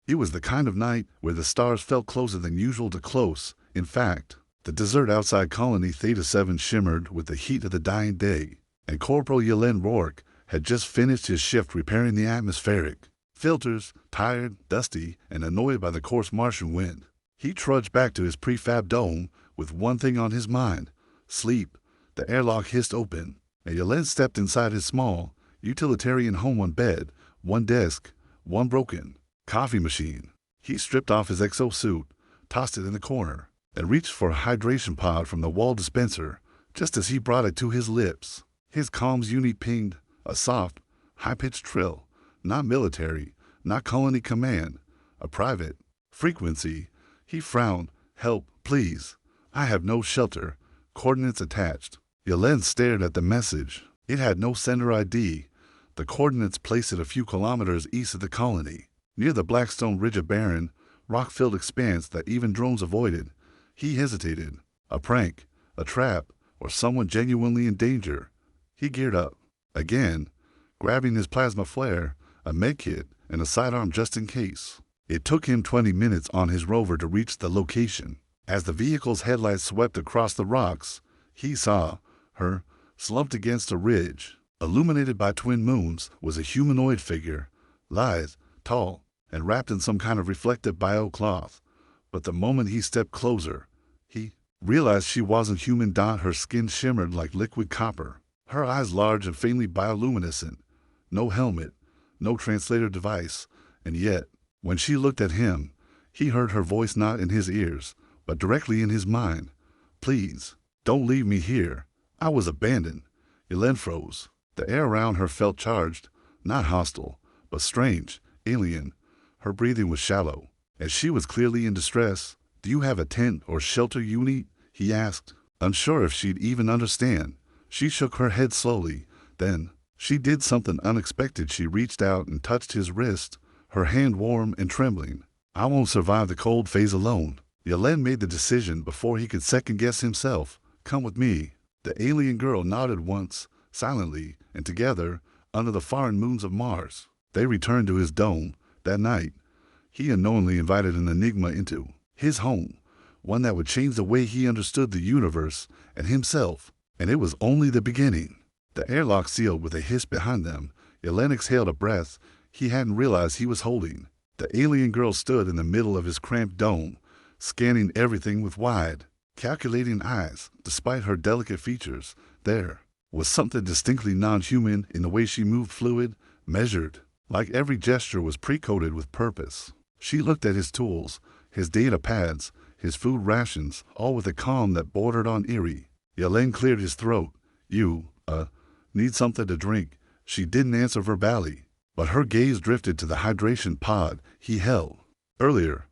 It was the kind of night where the stars felt closer than usual to close. In fact, the desert outside Colony Theta 7 shimmered with the heat of the dying day, and Corporal Jalen Rourke had just finished his shift repairing the atmospheric filters, tired, dusty, and annoyed by the coarse Martian wind. He trudged back to his prefab dome with one thing on his mind: sleep. The airlock hissed open, and Jalen stepped inside his small, utilitarian home on bed, one desk, one broken coffee machine. He stripped off his exosuit, tossed it in the corner, and reached for a hydration pod from the wall dispenser just as he brought it to his lips. His comms unit pinged, a soft, high-pitched trill, not military, not colony command, a private frequency. He frowned. Help, please. I have no shelter. Coordinates attached. Jalen stared at the message. It had no sender ID. The coordinates placed it a few kilometers east of the colony, near the Blackstone Ridge of barren, rock-filled expanse that even drones avoided. He hesitated. A prank, a trap, or someone genuinely in danger. He geared up. Again, grabbing his plasma flare, a medkit, and a sidearm just in case. It took him 20 minutes on his rover to reach the location. As the vehicle's headlights swept across the rocks, he saw her, slumped against a ridge, illuminated by twin moons, was a humanoid figure, lithe, tall, and wrapped in some kind of reflective bio-cloth. But the moment he stepped closer, he realized she wasn't human. Her skin shimmered like liquid copper, her eyes large and faintly bioluminescent. No helmet, no translator device, and yet, when she looked at him, he heard her voice not in his ears, but directly in his mind. Please, don't leave me here. I was abandoned. Jalen froze. The air around her felt charged, not hostile, but strange, alien. Her breathing was shallow, and she was clearly in distress. Do you have a tent or shelter unit? He asked, unsure if she'd even understand. She shook her head slowly. Then, she did something unexpected. She reached out and touched his wrist, her hand warm and trembling. I won't survive the cold phase alone. Jalen made the decision before he could second-guess himself. Come with me. The alien girl nodded once, silently, and together, under the foreign moons of Mars, they returned to his dome. That night, he unknowingly invited an enigma into his home, one that would change the way he understood the universe and himself, and it was only the beginning. The airlock sealed with a hiss behind them. Jalen exhaled a breath he hadn't realized he was holding. The alien girl stood in the middle of his cramped dome, scanning everything with wide, calculating eyes. Despite her delicate features, there was something distinctly non-human in the way she moved, fluid, measured, like every gesture was pre-coded with purpose. She looked at his tools, his data pads, his food rations, all with a calm that bordered on eerie. Jalen cleared his throat. You, need something to drink. She didn't answer verbally, but her gaze drifted to the hydration pod he held. Earlier,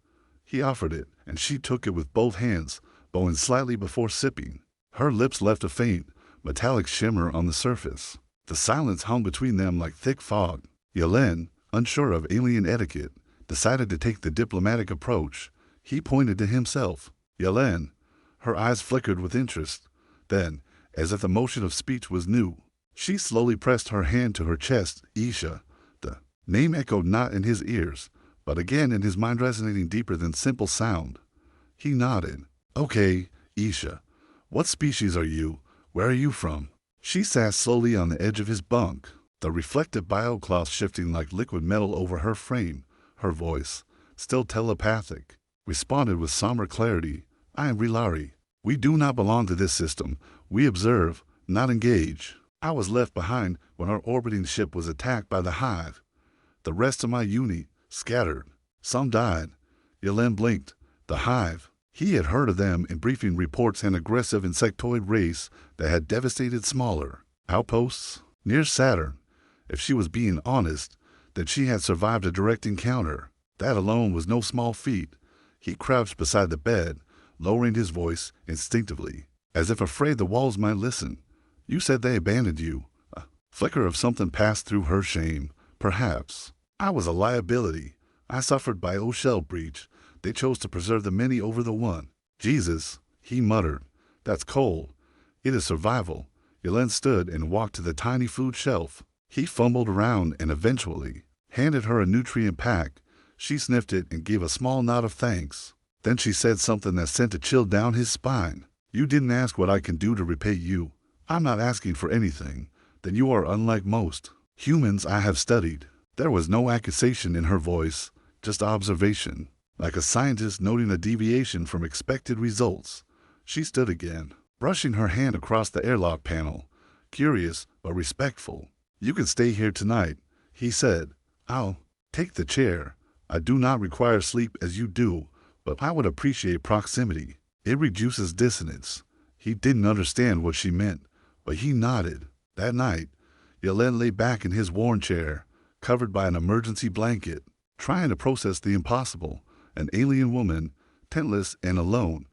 he offered it, and she took it with both hands, bowing slightly before sipping. Her lips left a faint, metallic shimmer on the surface. The silence hung between them like thick fog. Jalen, unsure of alien etiquette, decided to take the diplomatic approach. He pointed to himself. Jalen. Her eyes flickered with interest. Then, as if the motion of speech was new, she slowly pressed her hand to her chest. Aesha. The name echoed not in his ears, but again in his mind, resonating deeper than simple sound. He nodded. Okay, Aesha. What species are you? Where are you from? She sat slowly on the edge of his bunk, the reflective bio-cloth shifting like liquid metal over her frame. Her voice, still telepathic, responded with somber clarity. I am Rilari. We do not belong to this system. We observe, not engage. I was left behind when our orbiting ship was attacked by the hive. The rest of my unit scattered. Some died. Jalen blinked. The hive. He had heard of them in briefing reports, an aggressive insectoid race that had devastated smaller outposts near Saturn. If she was being honest, then she had survived a direct encounter. That alone was no small feat. He crouched beside the bed, lowering his voice instinctively, as if afraid the walls might listen. You said they abandoned you. A flicker of something passed through her. Shame, perhaps. I was a liability. I suffered bio-shell breach. They chose to preserve the many over the one. Jesus, he muttered. That's cold. It is survival. Jalen stood and walked to the tiny food shelf. He fumbled around and eventually handed her a nutrient pack. She sniffed it and gave a small nod of thanks. Then she said something that sent a chill down his spine. You didn't ask what I can do to repay you. I'm not asking for anything. Then you are unlike most humans I have studied. There was no accusation in her voice, just observation, like a scientist noting a deviation from expected results. She stood again, brushing her hand across the airlock panel, curious but respectful. You can stay here tonight, he said. I'll take the chair. I do not require sleep as you do, but I would appreciate proximity. It reduces dissonance. He didn't understand what she meant, but he nodded. That night, Yelen lay back in his worn chair, covered by an emergency blanket, trying to process the impossible. An alien woman, tentless and alone,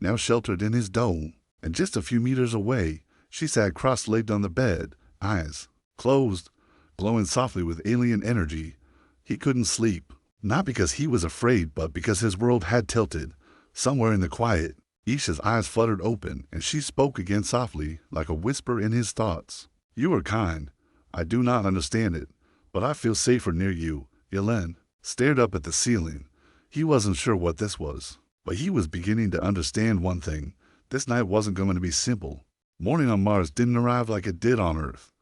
now sheltered in his dome. And just a few meters away, she sat cross-legged on the bed, eyes closed, glowing softly with alien energy. He couldn't sleep, not because he was afraid, but because his world had tilted. Somewhere in the quiet, Aesha's eyes fluttered open, and she spoke again softly, like a whisper in his thoughts. You are kind. I do not understand it, but I feel safer near you. Yelen stared up at the ceiling. He wasn't sure what this was, but he was beginning to understand one thing. This night wasn't going to be simple. Morning on Mars didn't arrive like it did on Earth.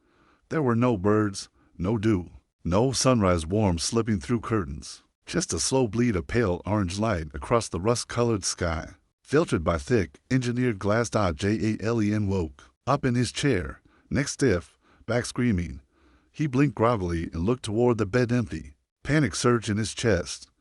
There were no birds, no dew, no sunrise warm slipping through curtains. Just a slow bleed of pale orange light across the rust-colored sky, filtered by thick, engineered glass. Jalen woke up in his chair, neck stiff, back screaming. He blinked groggily and looked toward the bed empty. Panic surged in his chest.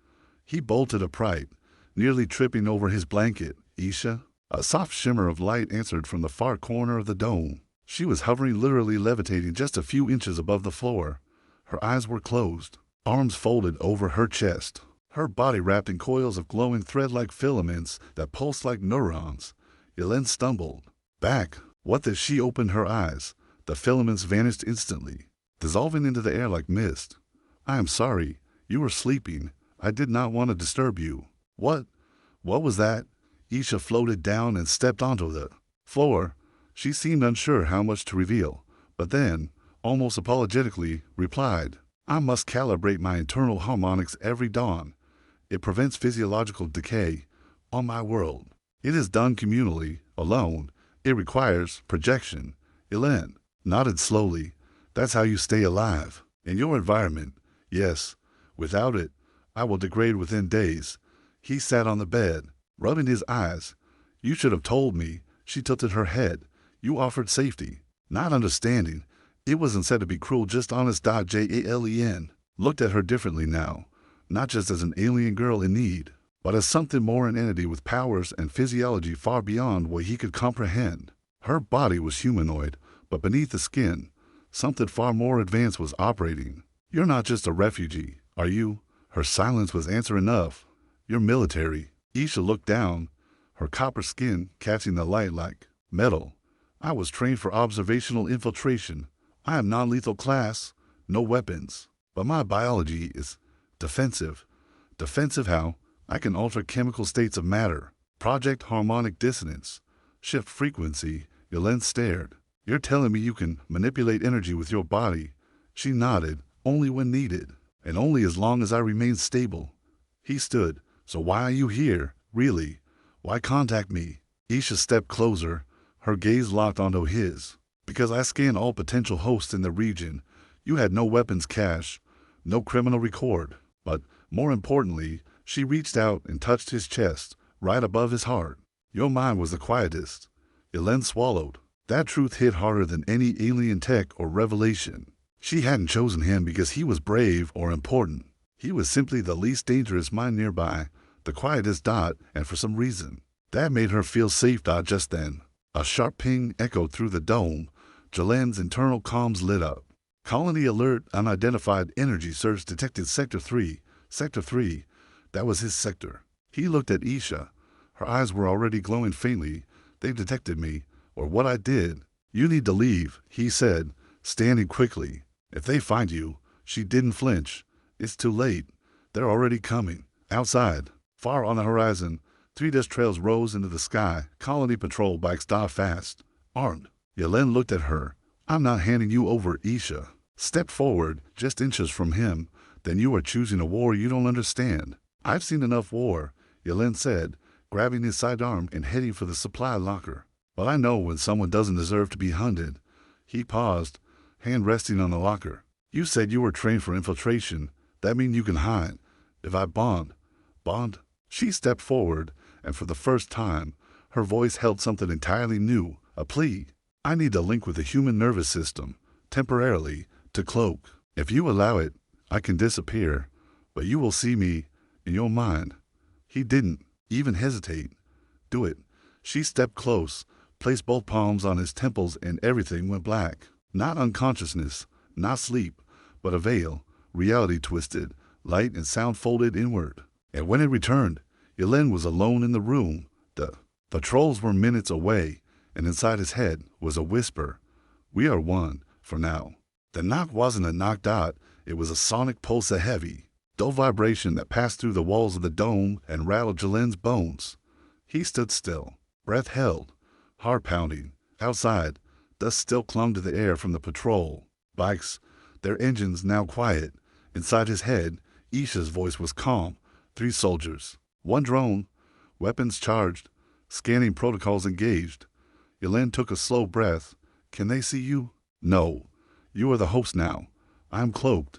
He bolted upright, nearly tripping over his blanket. Aesha? A soft shimmer of light answered from the far corner of the dome. She was hovering, literally levitating just a few inches above the floor. Her eyes were closed, arms folded over her chest, her body wrapped in coils of glowing thread-like filaments that pulsed like neurons. Yelen stumbled back. What if she opened her eyes? The filaments vanished instantly, dissolving into the air like mist. I am sorry. You were sleeping. I did not want to disturb you. What was that? Aesha floated down and stepped onto the floor. She seemed unsure how much to reveal, but then, almost apologetically, replied, I must calibrate my internal harmonics every dawn. It prevents physiological decay on my world. It is done communally, alone. It requires projection. Yelen nodded slowly. That's how you stay alive. In your environment, yes. Without it, I will degrade within days. He sat on the bed, rubbing his eyes. You should have told me. She tilted her head. You offered safety, not understanding. It wasn't said to be cruel, just honest. Jalen looked at her differently now, not just as an alien girl in need, but as something more, an entity with powers and physiology far beyond what he could comprehend. Her body was humanoid, but beneath the skin, something far more advanced was operating. You're not just a refugee, are you? Her silence was answer enough. You're military. Aesha looked down, her copper skin catching the light like metal. I was trained for observational infiltration. I am non-lethal class, no weapons, but my biology is defensive. Defensive how? I can alter chemical states of matter, project harmonic dissonance, shift frequency. Yelen stared. You're telling me you can manipulate energy with your body? She nodded. Only when needed, and only as long as I remain stable. He stood. So why are you here, really? Why contact me? Aesha stepped closer, her gaze locked onto his. Because I scanned all potential hosts in the region. You had no weapons cache, no criminal record. But, more importantly, she reached out and touched his chest, right above his heart. Your mind was the quietest. Yelen swallowed. That truth hit harder than any alien tech or revelation. She hadn't chosen him because he was brave or important. He was simply the least dangerous mind nearby, the quietest. And for some reason, that made her feel safe. Just then, a sharp ping echoed through the dome. Jalen's internal comms lit up. Colony alert, unidentified energy surge detected Sector 3. Sector 3, that was his sector. He looked at Aesha. Her eyes were already glowing faintly. They've detected me, or what I did. You need to leave, he said, standing quickly. If they find you, she didn't flinch. It's too late. They're already coming. Outside, far on the horizon, 3 dust trails rose into the sky. Colony patrol bikes fast, armed. Yelen looked at her. I'm not handing you over. Aesha stepped forward, just inches from him. Then you are choosing a war you don't understand. I've seen enough war, Yelen said, grabbing his sidearm and heading for the supply locker. But I know when someone doesn't deserve to be hunted. He paused, hand resting on the locker. You said you were trained for infiltration. That means you can hide. If I bond? She stepped forward, and for the first time, her voice held something entirely new, a plea. I need to link with the human nervous system, temporarily, to cloak. If you allow it, I can disappear, but you will see me in your mind. He didn't even hesitate. Do it. She stepped close, placed both palms on his temples, and everything went black. Not unconsciousness, not sleep, but a veil, reality twisted, light and sound folded inward. And when it returned, Yelen was alone in the room. The trolls were minutes away, and inside his head was a whisper. We are one, for now. The knock wasn't a knock dot, it was a sonic pulse of heavy, dull vibration that passed through the walls of the dome and rattled Jalen's bones. He stood still, breath held, heart pounding. Outside, dust still clung to the air from the patrol. Bikes, their engines now quiet. Inside his head, Aesha's voice was calm. 3 soldiers, 1 drone, weapons charged, scanning protocols engaged. Yelen took a slow breath. Can they see you? No. You are the host now. I am cloaked.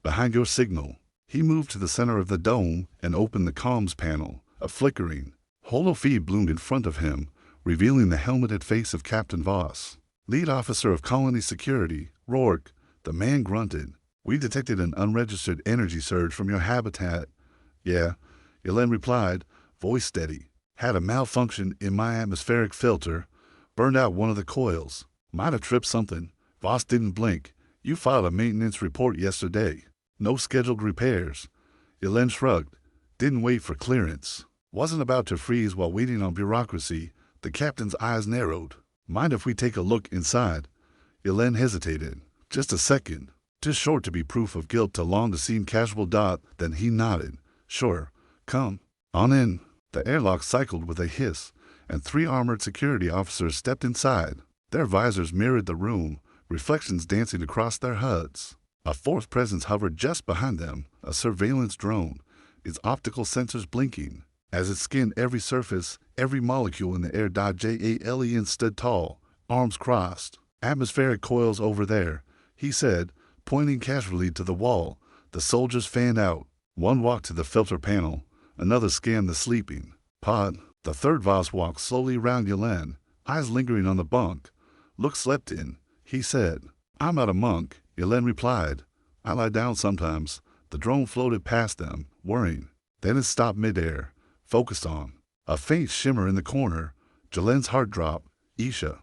Behind your signal. He moved to the center of the dome and opened the comms panel. A flickering, hollow feed bloomed in front of him, revealing the helmeted face of Captain Voss. Lead officer of colony security, Rourke. The man grunted. We detected an unregistered energy surge from your habitat. Yeah, Yelen replied, voice steady. Had a malfunction in my atmospheric filter. Burned out one of the coils. Might have tripped something. Voss didn't blink. You filed a maintenance report yesterday. No scheduled repairs. Yelen shrugged. Didn't wait for clearance. Wasn't about to freeze while waiting on bureaucracy. The captain's eyes narrowed. Mind if we take a look inside? Yelen hesitated. Just a second. Too short to be proof of guilt, too long to seem casual. Then he nodded. Sure. Come. On in. The airlock cycled with a hiss, and 3 armored security officers stepped inside. Their visors mirrored the room, reflections dancing across their HUDs. A 4th presence hovered just behind them, a surveillance drone, its optical sensors blinking. As it skinned every surface, every molecule in the air. Jalen stood tall, arms crossed. Atmospheric coils over there, he said, pointing casually to the wall. The soldiers fanned out. One walked to the filter panel, another scanned the sleeping pod. The 3rd Voss walked slowly round Yelen, eyes lingering on the bunk. Look slept in, he said. I'm not a monk, Yelen replied. I lie down sometimes. The drone floated past them, whirring. Then it stopped midair, focused on a faint shimmer in the corner. Jalen's heart dropped. Aesha.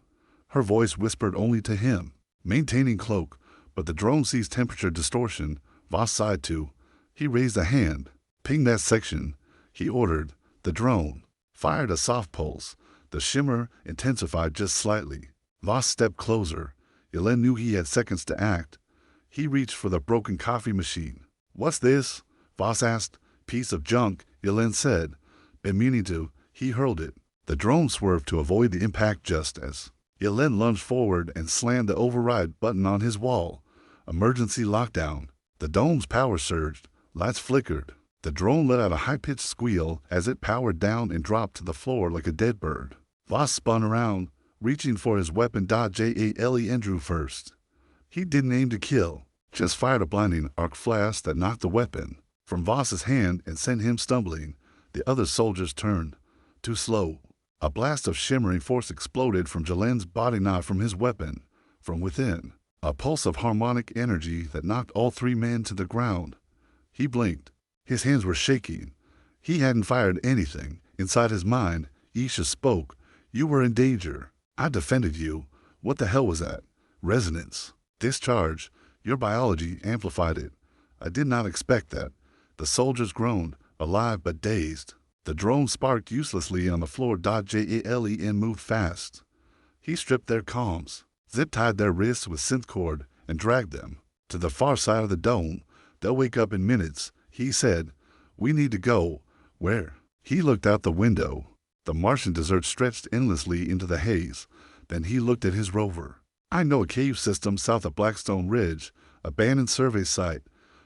Her voice whispered only to him, maintaining cloak, but the drone sees temperature distortion. Voss sighed too. He raised a hand. Ping that section, he ordered. The drone fired a soft pulse. The shimmer intensified just slightly. Voss stepped closer. Yelen knew he had seconds to act. He reached for the broken coffee machine. What's this? Voss asked. Piece of junk, Yelen said. Been meaning to. He hurled it. The drone swerved to avoid the impact just as Yelen lunged forward and slammed the override button on his wall. Emergency lockdown. The dome's power surged. Lights flickered. The drone let out a high-pitched squeal as it powered down and dropped to the floor like a dead bird. Voss spun around, reaching for his weapon. Jalen drew first. He didn't aim to kill, just fired a blinding arc flash that knocked the weapon from Voss's hand and sent him stumbling. The other soldiers turned. Too slow. A blast of shimmering force exploded from Jalen's body, not from his weapon. From within, a pulse of harmonic energy that knocked all 3 men to the ground. He blinked. His hands were shaking. He hadn't fired anything. Inside his mind, Aesha spoke. You were in danger. I defended you. What the hell was that? Resonance. Discharge. Your biology amplified it. I did not expect that. The soldiers groaned, alive but dazed. The drone sparked uselessly on the floor. Jalen moved fast. He stripped their comms, zip-tied their wrists with synth cord, and dragged them to the far side of the dome. They'll wake up in minutes, he said. We need to go. Where? He looked out the window. The Martian desert stretched endlessly into the haze. Then he looked at his rover. I know a cave system south of Blackstone Ridge, abandoned survey site.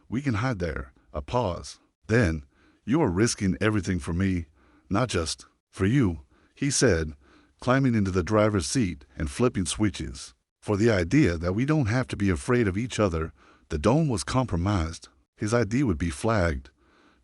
We can hide there. A pause. Then, you are risking everything for me, not just for you, he said, climbing into the driver's seat and flipping switches. For the idea that we don't have to be afraid of each other, the dome was compromised. His ID would be flagged.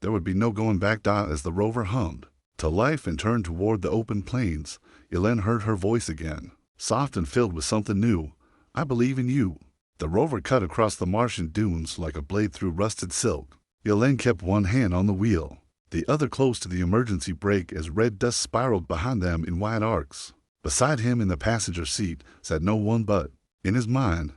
There would be no going back. As the rover hummed to life and turned toward the open plains, Yelen heard her voice again, soft and filled with something new. I believe in you. The rover cut across the Martian dunes like a blade through rusted silk. Yelen kept one hand on the wheel, the other close to the emergency brake as red dust spiraled behind them in wide arcs. Beside him in the passenger seat sat no one but, in his mind,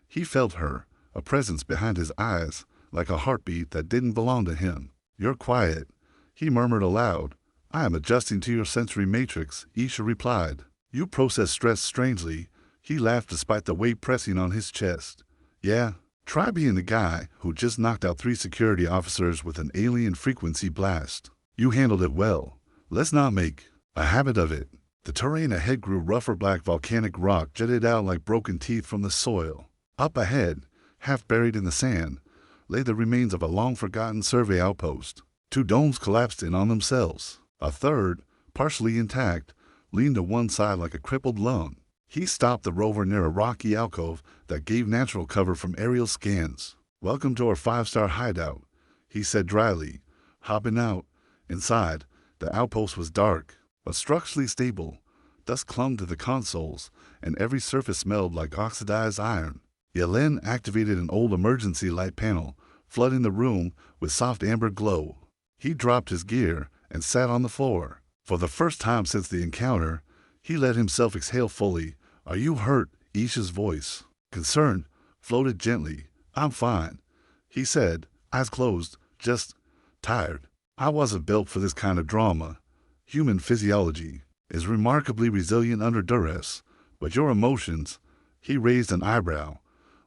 he felt her, a presence behind his eyes, like a heartbeat that didn't belong to him. You're quiet, he murmured aloud. I am adjusting to your sensory matrix, Aesha replied. You process stress strangely, he laughed despite the weight pressing on his chest. Yeah, try being the guy who just knocked out 3 security officers with an alien frequency blast. You handled it well. Let's not make a habit of it. The terrain ahead grew rougher. Black volcanic rock jutted out like broken teeth from the soil. Up ahead, half buried in the sand, lay the remains of a long-forgotten survey outpost. 2 domes collapsed in on themselves. A third, partially intact, leaned to one side like a crippled lung. He stopped the rover near a rocky alcove that gave natural cover from aerial scans. Welcome to our 5-star hideout, he said dryly, hopping out. Inside, the outpost was dark, but structurally stable. Dust clung to the consoles, and every surface smelled like oxidized iron. Yelen activated an old emergency light panel, flooding the room with soft amber glow. He dropped his gear and sat on the floor. For the first time since the encounter, he let himself exhale fully. Are you hurt? Aesha's voice, concerned, floated gently. I'm fine, he said, eyes closed, just tired. I wasn't built for this kind of drama. Human physiology is remarkably resilient under duress, but your emotions, he raised an eyebrow.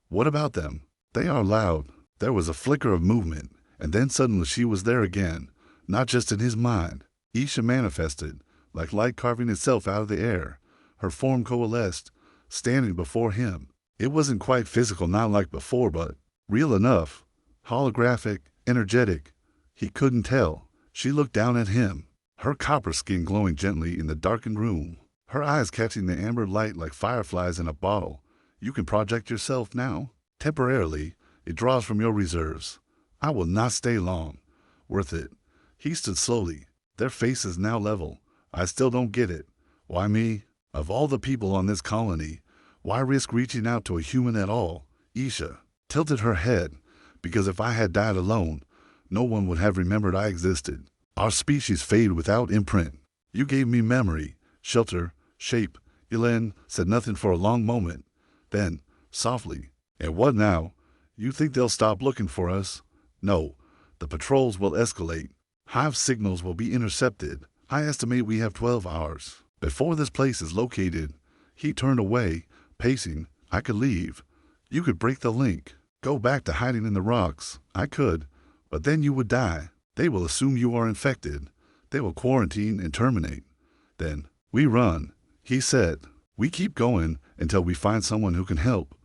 What about them? They are loud. There was a flicker of movement, and then suddenly she was there again, not just in his mind. Aesha manifested, like light carving itself out of the air. Her form coalesced, standing before him. It wasn't quite physical, not like before, but real enough. Holographic, energetic. He couldn't tell. She looked down at him, her copper skin glowing gently in the darkened room, her eyes catching the amber light like fireflies in a bottle. You can project yourself now. Temporarily, it draws from your reserves. I will not stay long. Worth it. He stood slowly, their faces now level. I still don't get it. Why me? Of all the people on this colony, why risk reaching out to a human at all? Aesha tilted her head, because if I had died alone, no one would have remembered I existed. Our species fade without imprint. You gave me memory, shelter, shape. Yelen said nothing for a long moment. Then, softly, and what now? You think they'll stop looking for us? No, the patrols will escalate. Hive signals will be intercepted. I estimate we have 12 hours before this place is located. He turned away, pacing. I could leave. You could break the link. Go back to hiding in the rocks. I could, but then you would die. They will assume you are infected. They will quarantine and terminate. Then, we run, he said. We keep going until we find someone who can help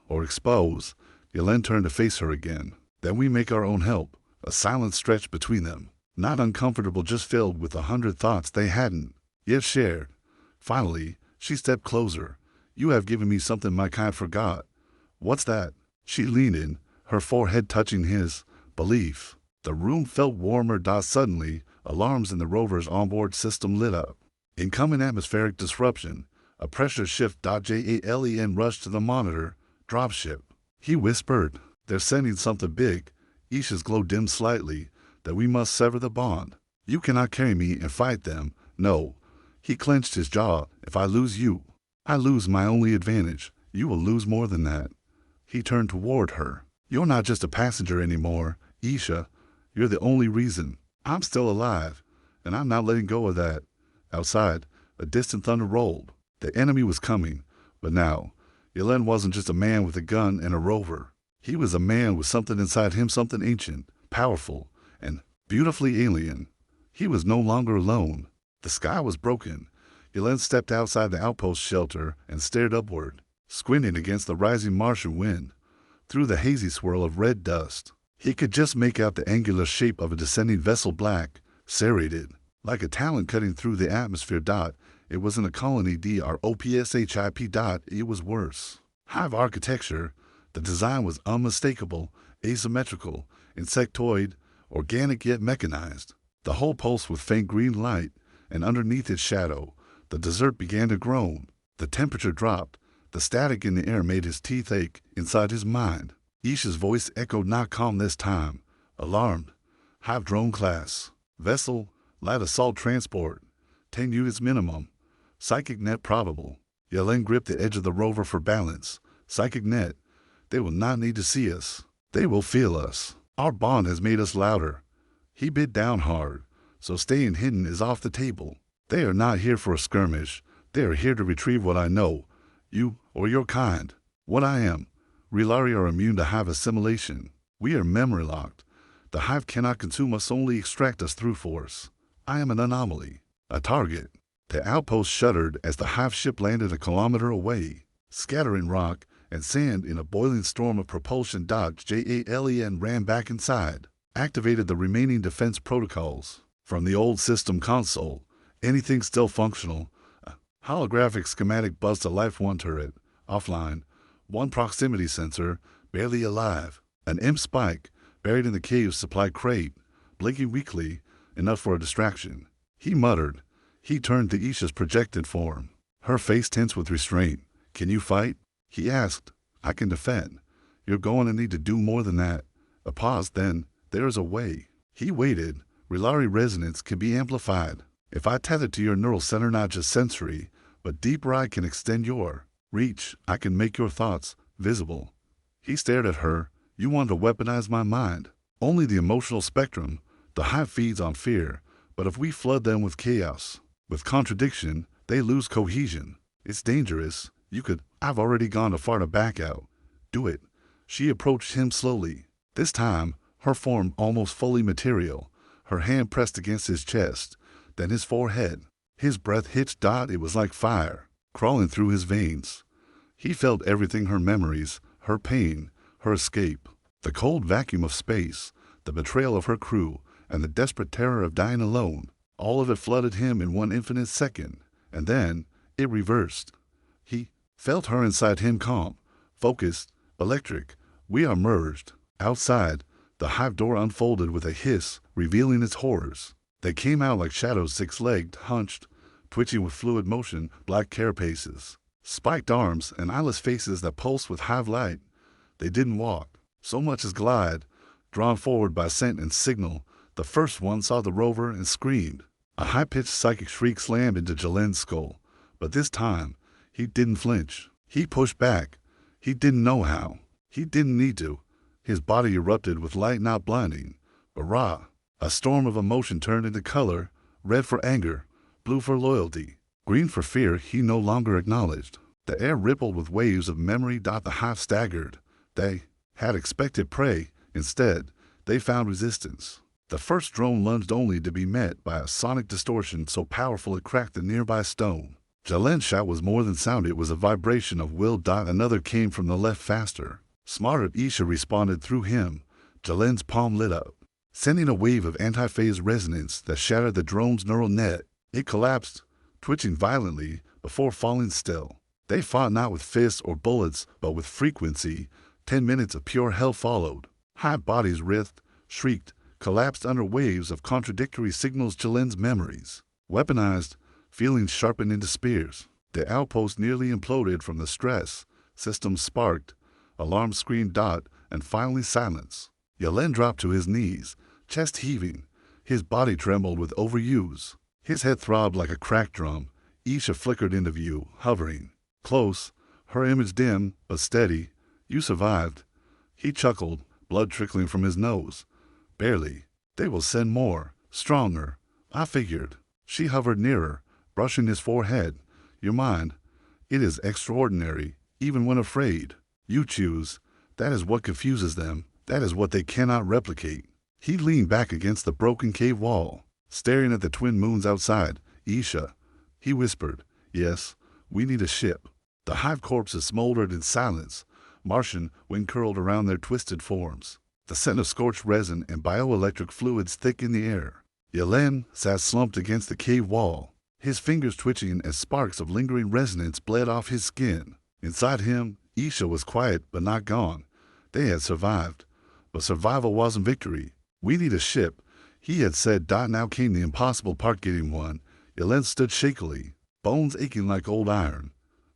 or expose. Yelen turned to face her again. Then we make our own help. A silent stretch between them. Not uncomfortable, just filled with 100 thoughts they hadn't yet shared. Finally, she stepped closer. You have given me something my kind forgot. What's that? She leaned in, her forehead touching his. Belief. The room felt warmer. Suddenly, alarms in the rover's onboard system lit up. Incoming atmospheric disruption. A pressure shift. Jalen rushed to the monitor. Dropship. He whispered. They're sending something big. Aesha's glow dimmed slightly. That we must sever the bond. You cannot carry me and fight them. No. He clenched his jaw. If I lose you, I lose my only advantage. You will lose more than that. He turned toward her. You're not just a passenger anymore, Aesha. You're the only reason I'm still alive, and I'm not letting go of that. Outside, a distant thunder rolled. The enemy was coming, but now, Yelen wasn't just a man with a gun and a rover. He was a man with something inside him, something ancient, powerful, and beautifully alien. He was no longer alone. The sky was broken. Yelen stepped outside the outpost shelter and stared upward, squinting against the rising Martian wind. Through the hazy swirl of red dust, He could just make out the angular shape of a descending vessel, black, serrated, like a talon cutting through the atmosphere. It wasn't a colony dropship. It was worse. Hive architecture. The design was unmistakable, asymmetrical, insectoid, organic yet mechanized. The whole pulsed with faint green light, and underneath its shadow, the desert began to groan. The temperature dropped. The static in the air made his teeth ache inside his mind. Aesha's voice echoed, not calm this time, alarmed. Hive drone class. Vessel, light assault transport. 10 units minimum. Psychic net probable. Yelen gripped the edge of the rover for balance. Psychic net. They will not need to see us. They will feel us. Our bond has made us louder. He bit down hard, so staying hidden is off the table. They are not here for a skirmish. They are here to retrieve what I know. You, or your kind. What I am. Relari are immune to hive assimilation. We are memory locked. The hive cannot consume us, only extract us through force. I am an anomaly. A target. The outpost shuddered as the hive ship landed a kilometer away, scattering rock and sand in a boiling storm of propulsion. Jalen ran back inside, activated the remaining defense protocols. From the old system console, anything still functional. A holographic schematic buzzed to life. One turret, offline. One proximity sensor, barely alive. An imp spike, buried in the cave's supply crate, blinking weakly, enough for a distraction. He muttered. He turned to Aesha's projected form, her face tense with restraint. Can you fight? He asked. I can defend. You're going to need to do more than that. A pause, then, there is a way. He waited. Relari resonance can be amplified. If I tether to your neural center, not just sensory, but deeper, I can extend your reach. I can make your thoughts visible. He stared at her. You want to weaponize my mind. Only the emotional spectrum. The hive feeds on fear, but if we flood them with chaos, with contradiction, they lose cohesion. It's dangerous. I've already gone too far to back out. Do it. She approached him slowly. This time, her form almost fully material, her hand pressed against his chest, then his forehead. His breath hitched. It was like fire, crawling through his veins. He felt everything, her memories, her pain, her escape, the cold vacuum of space, the betrayal of her crew, and the desperate terror of dying alone. All of it flooded him in one infinite second, and then it reversed. He felt her inside him, calm, focused, electric. We are merged. Outside, the hive door unfolded with a hiss, revealing its horrors. They came out like shadows, six-legged, hunched, twitching with fluid motion, black carapaces, spiked arms, and eyeless faces that pulsed with hive light. They didn't walk, so much as glide, drawn forward by scent and signal. The first one saw the rover and screamed. A high-pitched psychic shriek slammed into Jalen's skull, but this time, he didn't flinch. He pushed back. He didn't know how. He didn't need to. His body erupted with light, not blinding, but raw. A storm of emotion turned into color, red for anger, blue for loyalty, green for fear he no longer acknowledged. The air rippled with waves of memory. The hive staggered. They had expected prey. Instead, they found resistance. The first drone lunged only to be met by a sonic distortion so powerful it cracked the nearby stone. Jalen's shout was more than sound, it was a vibration of will. Another came from the left, faster. Smarter. Aesha responded through him. Jalen's palm lit up, sending a wave of anti-phase resonance that shattered the drone's neural net. It collapsed, twitching violently before falling still. They fought not with fists or bullets, but with frequency. 10 minutes of pure hell followed. Hive bodies writhed, shrieked, collapsed under waves of contradictory signals. Jalen's memories, weaponized, feelings sharpened into spears. The outpost nearly imploded from the stress. Systems sparked, alarms screamed. And finally silence. Jalen dropped to his knees, chest heaving. His body trembled with overuse. His head throbbed like a cracked drum. Aesha flickered into view, hovering. Close, her image dim but steady. You survived. He chuckled, blood trickling from his nose. Barely. They will send more, stronger. I figured. She hovered nearer, brushing his forehead. Your mind. It is extraordinary, even when afraid. You choose. That is what confuses them. That is what they cannot replicate. He leaned back against the broken cave wall, staring at the twin moons outside. Aesha. He whispered. Yes, we need a ship. The hive corpses smoldered in silence. Martian, wind curled around their twisted forms. The scent of scorched resin and bioelectric fluids thick in the air. Yelen sat slumped against the cave wall, his fingers twitching as sparks of lingering resonance bled off his skin. Inside him, Aesha was quiet but not gone. They had survived, but survival wasn't victory. "We need a ship," he had said. Now came the impossible part, getting one. Yelen stood shakily, bones aching like old iron.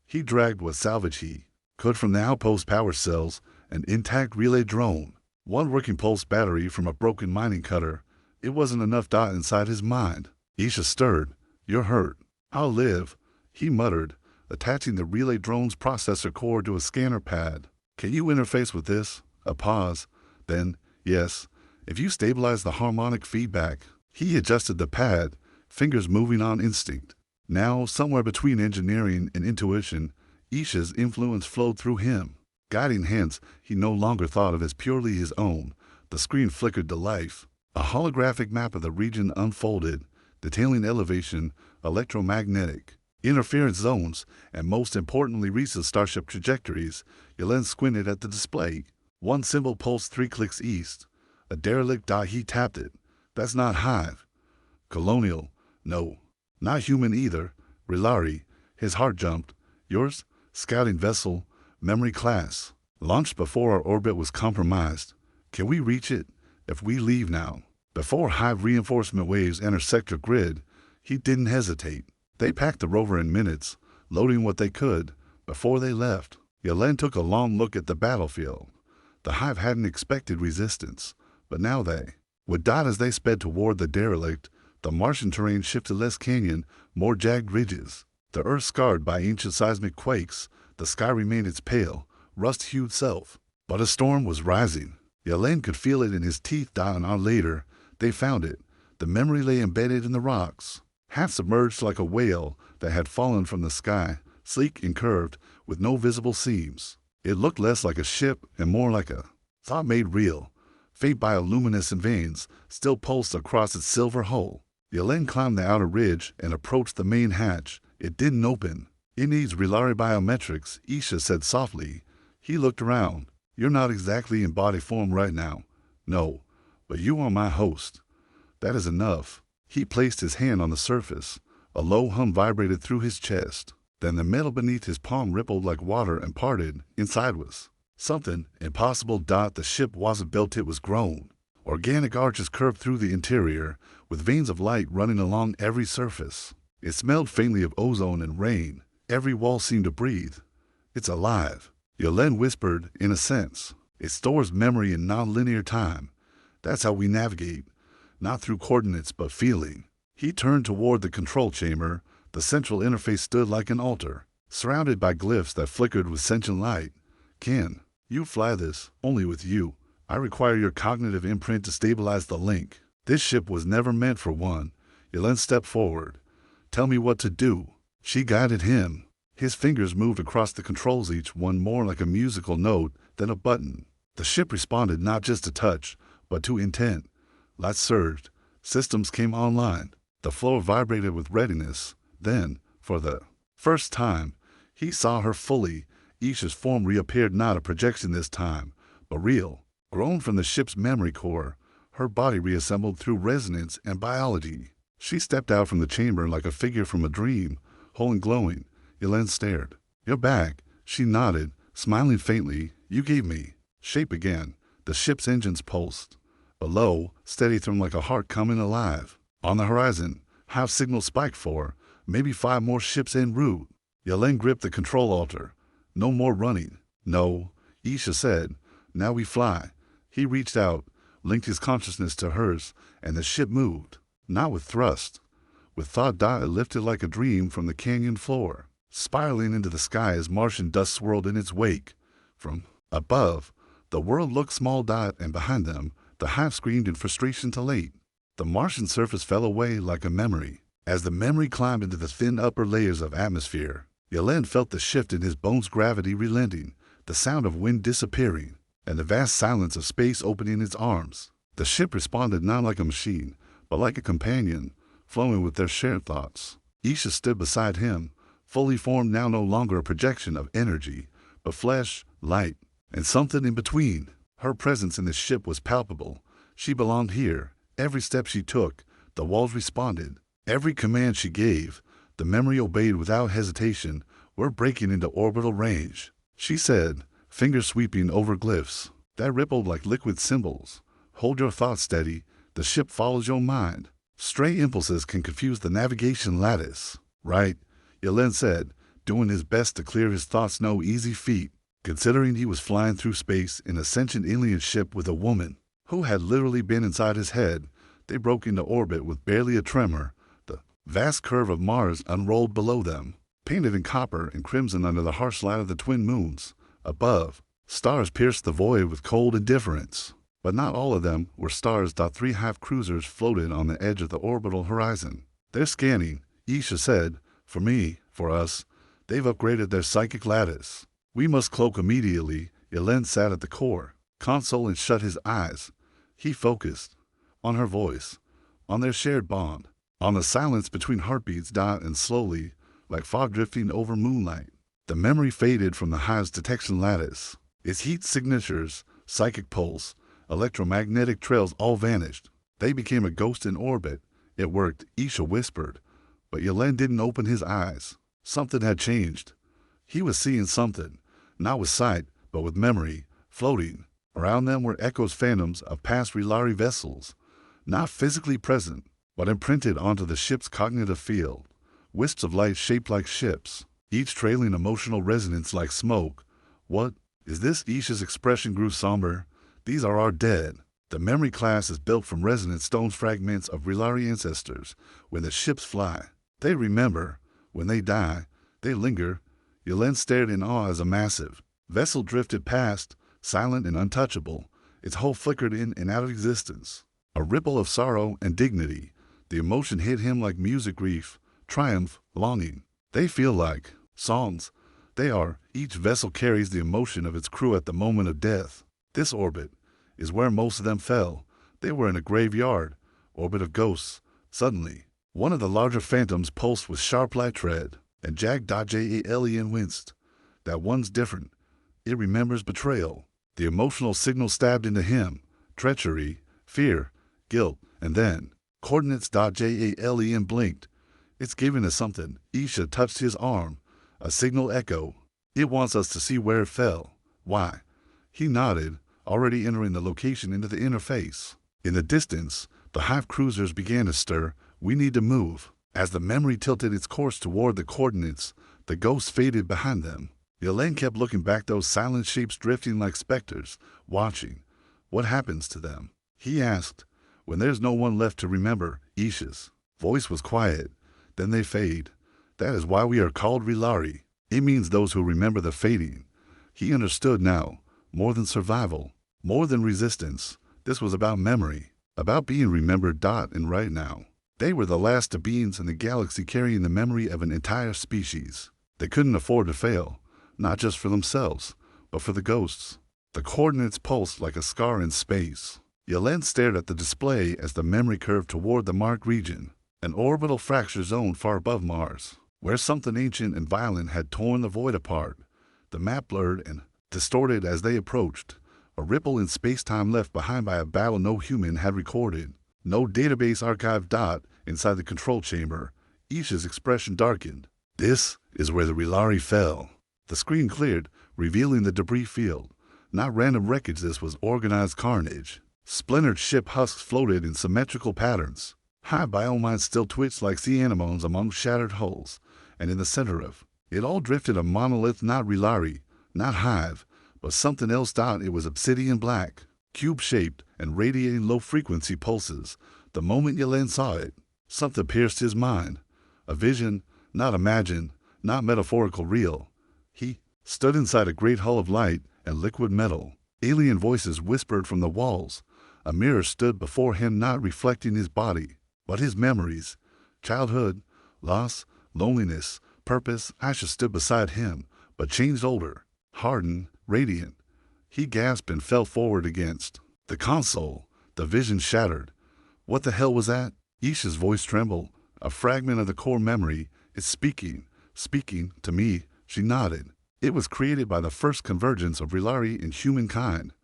He dragged what salvage he could from the outpost power cells, an intact relay drone, one working pulse battery from a broken mining cutter. It wasn't enough. Inside his mind, Aesha stirred. "You're hurt." "I'll live," he muttered, attaching the relay drone's processor core to a scanner pad. "Can you interface with this?" A pause. Then, "Yes, if you stabilize the harmonic feedback." He adjusted the pad, fingers moving on instinct. Now, somewhere between engineering and intuition, Aesha's influence flowed through him, guiding hands he no longer thought of as purely his own. The screen flickered to life. A holographic map of the region unfolded, detailing elevation, electromagnetic, interference zones, and most importantly recent starship trajectories. Yelen squinted at the display. One symbol pulsed 3 clicks east. A derelict. He tapped it. "That's not Hive." "Colonial." "No." "Not human either." "Rilari." His heart jumped. "Yours?" "Scouting vessel, memory class. Launched before our orbit was compromised." "Can we reach it?" "If we leave now, before Hive reinforcement waves enter sector grid." He didn't hesitate. They packed the rover in minutes, loading what they could, before they left. Yelen took a long look at the battlefield. The Hive hadn't expected resistance, but now they would. As they sped toward the derelict, the Martian terrain shifted, less canyon, more jagged ridges. The earth scarred by ancient seismic quakes, the sky remained its pale, rust-hued self. But a storm was rising. Yelen could feel it in his teeth. An hour later, they found it. The memory lay embedded in the rocks, half submerged like a whale that had fallen from the sky, sleek and curved, with no visible seams. It looked less like a ship and more like a thought made real. Faint bioluminescent veins still pulsed across its silver hull. Yelen climbed the outer ridge and approached the main hatch. It didn't open. "It needs Rilari biometrics," Aesha said softly. He looked around. "You're not exactly in body form right now." "No, but you are my host." "That is enough." He placed his hand on the surface. A low hum vibrated through his chest. Then the metal beneath his palm rippled like water and parted. Inside was something impossible. The ship wasn't built, it was grown. Organic arches curved through the interior, with veins of light running along every surface. It smelled faintly of ozone and rain. Every wall seemed to breathe. "It's alive," Yelen whispered. "In a sense, it stores memory in non-linear time. That's how we navigate, not through coordinates but feeling." He turned toward the control chamber. The central interface stood like an altar, surrounded by glyphs that flickered with sentient light. "Can you fly this?" "Only with you. I require your cognitive imprint to stabilize the link." "This ship was never meant for one." Yelen stepped forward. "Tell me what to do." She guided him. His fingers moved across the controls, each one more like a musical note than a button. The ship responded not just to touch, but to intent. Lights surged. Systems came online. The floor vibrated with readiness. Then, for the first time, he saw her fully. Aesha's form reappeared, not a projection this time, but real. Grown from the ship's memory core, her body reassembled through resonance and biology. She stepped out from the chamber like a figure from a dream, whole and glowing. Yelen stared. "You're back." She nodded, smiling faintly. "You gave me shape again." The ship's engines pulsed. Below, steady thrum like a heart coming alive. On the horizon, Hive signal spiked for maybe 5 more ships en route. Yelen gripped the control altar. "No more running." "No," Aesha said. "Now we fly." He reached out, linked his consciousness to hers, and the ship moved. Not with thrust, with thought. It lifted like a dream from the canyon floor, spiraling into the sky as Martian dust swirled in its wake. From above, the world looked small. And behind them, the Hive screamed in frustration too late. The Martian surface fell away like a memory. As the memory climbed into the thin upper layers of atmosphere, Yelen felt the shift in his bones, gravity relenting, the sound of wind disappearing, and the vast silence of space opening its arms. The ship responded not like a machine, but like a companion, flowing with their shared thoughts. Aesha stood beside him, fully formed, now no longer a projection of energy, but flesh, light, and something in between. Her presence in the ship was palpable. She belonged here. Every step she took, the walls responded. Every command she gave, the memory obeyed without hesitation. We're breaking into orbital range, she said, fingers sweeping over glyphs that rippled like liquid symbols. Hold your thoughts steady. The ship follows your mind. Stray impulses can confuse the navigation lattice. Right, Yelen said, doing his best to clear his thoughts. No easy feat, considering he was flying through space in a sentient alien ship with a woman who had literally been inside his head. They broke into orbit with barely a tremor. The vast curve of Mars unrolled below them, painted in copper and crimson under the harsh light of the twin moons. Above, stars pierced the void with cold indifference. But not all of them were stars. 3 hive cruisers floated on the edge of the orbital horizon. They're scanning, Aesha said. For me, for us, they've upgraded their psychic lattice. We must cloak immediately. Yelen sat at the core console and shut his eyes. He focused on her voice, on their shared bond, on the silence between heartbeats. And slowly, like fog drifting over moonlight, the memory faded from the hive's detection lattice. Its heat signatures, psychic pulse, electromagnetic trails all vanished. They became a ghost in orbit. It worked, Aesha whispered. But Yelen didn't open his eyes. Something had changed. He was seeing something, not with sight, but with memory, floating. Around them were echoes, phantoms of past Relari vessels, not physically present, but imprinted onto the ship's cognitive field. Wisps of light shaped like ships, each trailing emotional resonance like smoke. What is this? Aesha's expression grew somber. These are our dead. The memory class is built from resonant stone fragments of Relari ancestors. When the ships fly, they remember. When they die, they linger. Yelen stared in awe as a massive vessel drifted past, silent and untouchable. Its hull flickered in and out of existence. A ripple of sorrow and dignity. The emotion hit him like music, grief, triumph, longing. They feel like songs. They are. Each vessel carries the emotion of its crew at the moment of death. This orbit is where most of them fell. They were in a graveyard, orbit of ghosts. Suddenly, one of the larger phantoms pulsed with sharp light tread, and Jalen winced. That one's different. It remembers betrayal. The emotional signal stabbed into him. Treachery, fear, guilt, and then coordinates. Jalen blinked. It's giving us something. Aesha touched his arm. A signal echo. It wants us to see where it fell. Why? He nodded, already entering the location into the interface. In the distance, the hive cruisers began to stir. We need to move. As the memory tilted its course toward the coordinates, the ghosts faded behind them. Yelen kept looking back, those silent shapes drifting like specters, watching. What happens to them? He asked. When there's no one left to remember. Aesha's voice was quiet. Then they fade. That is why we are called Relari. It means those who remember the fading. He understood now. More than survival, more than resistance. This was about memory, about being remembered. And right now, they were the last of beings in the galaxy carrying the memory of an entire species. They couldn't afford to fail, not just for themselves, but for the ghosts. The coordinates pulsed like a scar in space. Yelen stared at the display as the memory curved toward the marked region, an orbital fracture zone far above Mars, where something ancient and violent had torn the void apart. The map blurred and distorted as they approached, a ripple in space-time left behind by a battle no human had recorded. No database archived. Inside the control chamber, Aesha's expression darkened. This is where the Relari fell. The screen cleared, revealing the debris field. Not random wreckage, this was organized carnage. Splintered ship husks floated in symmetrical patterns. High biomines still twitched like sea anemones among shattered hulls, and in the center of it all drifted a monolith, not Relari, not hive, but something else. It was obsidian black, cube-shaped, and radiating low-frequency pulses. The moment Yelen saw it, something pierced his mind. A vision, not imagined, not metaphorical, real. He stood inside a great hull of light and liquid metal. Alien voices whispered from the walls. A mirror stood before him, not reflecting his body, but his memories. Childhood, loss, loneliness, purpose. Aesha stood beside him, but changed older, hardened, radiant. He gasped and fell forward against the console. The vision shattered. What the hell was that? Aesha's voice trembled. A fragment of the core memory. It's speaking to me. She nodded. It was created by the first convergence of Relari and humankind.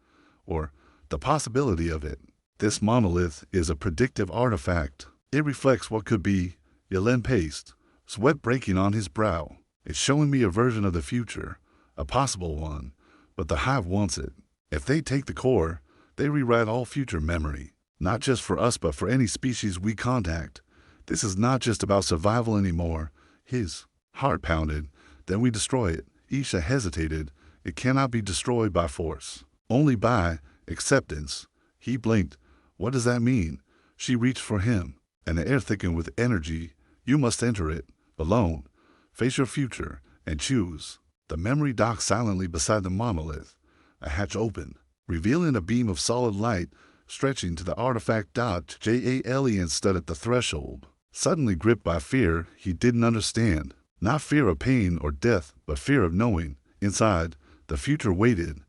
or the possibility of it. This monolith is a predictive artifact. It reflects what could be. Yelen paced, sweat breaking on his brow. It's showing me a version of the future, a possible one, but the hive wants it. If they take the core, they rewrite all future memory, not just for us but for any species we contact. This is not just about survival anymore. His heart pounded. Then we destroy it. Aesha hesitated. It cannot be destroyed by force, only by acceptance. He blinked. What does that mean? She reached for him, and the air thickened with energy. You must enter it, alone. Face your future, and choose. The memory docked silently beside the monolith. A hatch opened, revealing a beam of solid light stretching to the artifact dot. Jalen stood at the threshold, suddenly gripped by fear he didn't understand. Not fear of pain or death, but fear of knowing. Inside, the future waited.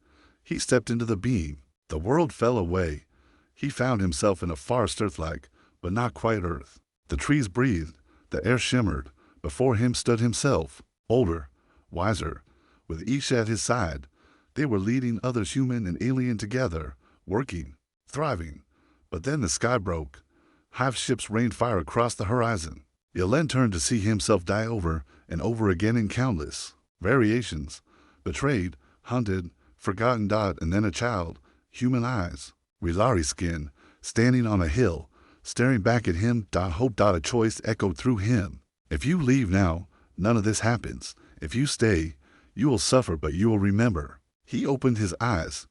He stepped into the beam. The world fell away. He found himself in a forest Earth-like, but not quite Earth. The trees breathed. The air shimmered. Before him stood himself, older, wiser, with Aesha at his side. They were leading others, human and alien, together, working, thriving. But then the sky broke. Hive ships rained fire across the horizon. Yelen turned to see himself die over and over again in countless variations. Betrayed, hunted, forgotten. And then a child, human eyes, Rilari skin, standing on a hill, staring back at him. Hope. A choice echoed through him. If you leave now, none of this happens. If you stay, you will suffer, but you will remember. He opened his eyes.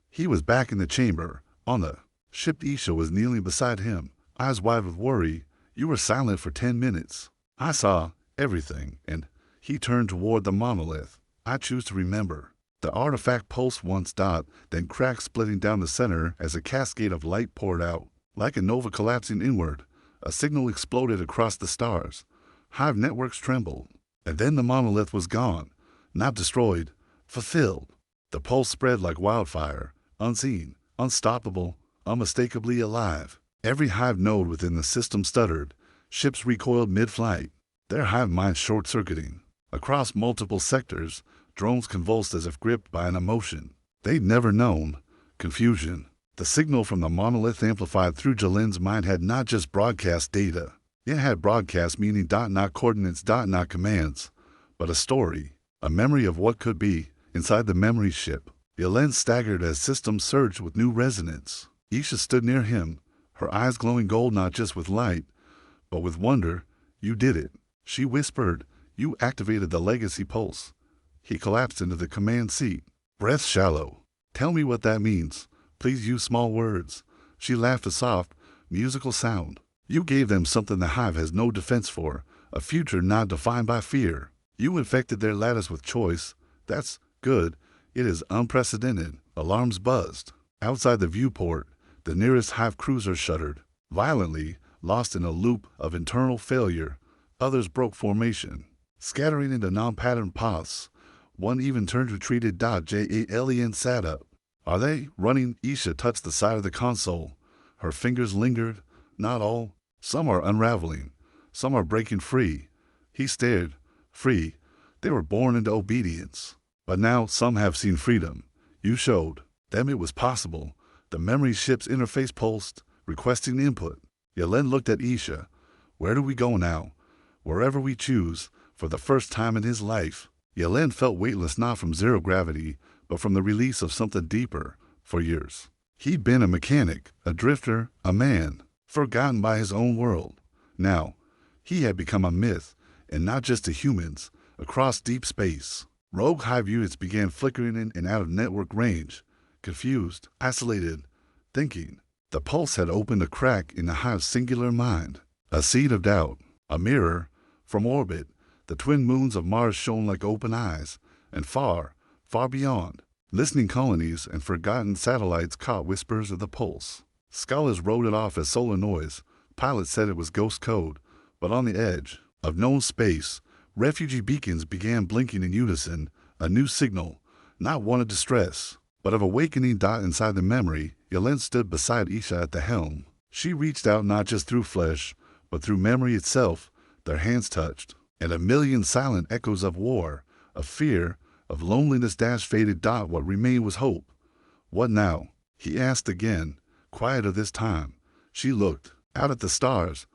He was back in the chamber, on the ship. Aesha was kneeling beside him, eyes wide with worry. You were silent for 10 minutes. I saw everything, and he turned toward the monolith. I choose to remember. The artifact pulsed once, then cracked, splitting down the center as a cascade of light poured out. Like a nova collapsing inward, a signal exploded across the stars. Hive networks trembled, and then the monolith was gone, not destroyed, fulfilled. The pulse spread like wildfire, unseen, unstoppable, unmistakably alive. Every hive node within the system stuttered. Ships recoiled mid-flight, their hive minds short-circuiting. Across multiple sectors, drones convulsed as if gripped by an emotion they'd never known, confusion. The signal from the monolith amplified through Jalen's mind had not just broadcast data. It had broadcast meaning, not coordinates, not commands, but a story, a memory of what could be inside the memory ship. Yelen staggered as systems surged with new resonance. Aesha stood near him, her eyes glowing gold, not just with light, but with wonder. You did it, she whispered. You activated the legacy pulse. He collapsed into the command seat, breath shallow. Tell me what that means. Please use small words. She laughed, a soft, musical sound. You gave them something the hive has no defense for, a future not defined by fear. You infected their lattice with choice. That's good. It is unprecedented. Alarms buzzed. Outside the viewport, the nearest hive cruiser shuddered, violently, lost in a loop of internal failure. Others broke formation, scattering into non-patterned paths. One even turned retreated. Jalen sat up. Are they running? Aesha touched the side of the console. Her fingers lingered. Not all. Some are unraveling. Some are breaking free. He stared. Free. They were born into obedience. But now some have seen freedom. You showed them it was possible. The memory ship's interface pulsed, requesting input. Yelen looked at Aesha. Where do we go now? Wherever we choose, for the first time in his life. Yelen felt weightless, not from zero gravity, but from the release of something deeper. For years, he'd been a mechanic, a drifter, a man, forgotten by his own world. Now, he had become a myth, and not just to humans, across deep space. Rogue hive units began flickering in and out of network range, confused, isolated, thinking. The pulse had opened a crack in the hive's singular mind, a seed of doubt, a mirror. From orbit, the twin moons of Mars shone like open eyes, and far, far beyond, listening colonies and forgotten satellites caught whispers of the pulse. Scholars wrote it off as solar noise. Pilots said it was ghost code. But on the edge of known space, refugee beacons began blinking in unison, a new signal, not one of distress, but of awakening. Inside the memory, Yelen stood beside Aesha at the helm. She reached out not just through flesh, but through memory itself. Their hands touched, and a million silent echoes of war, of fear, of loneliness faded. What remained was hope. What now? He asked again, quieter this time. She looked out at the stars.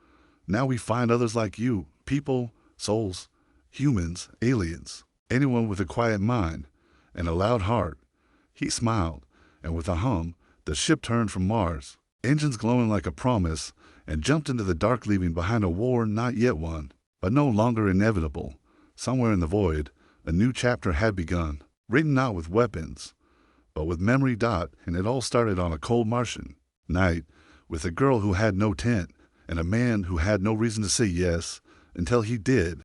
Now we find others like you, people, souls, humans, aliens, anyone with a quiet mind and a loud heart. He smiled, and with a hum, the ship turned from Mars, engines glowing like a promise, and jumped into the dark, leaving behind a war not yet won, but no longer inevitable. Somewhere in the void, a new chapter had begun, written not with weapons, but with memory. And it all started on a cold Martian night, with a girl who had no tent, and a man who had no reason to say yes until he did.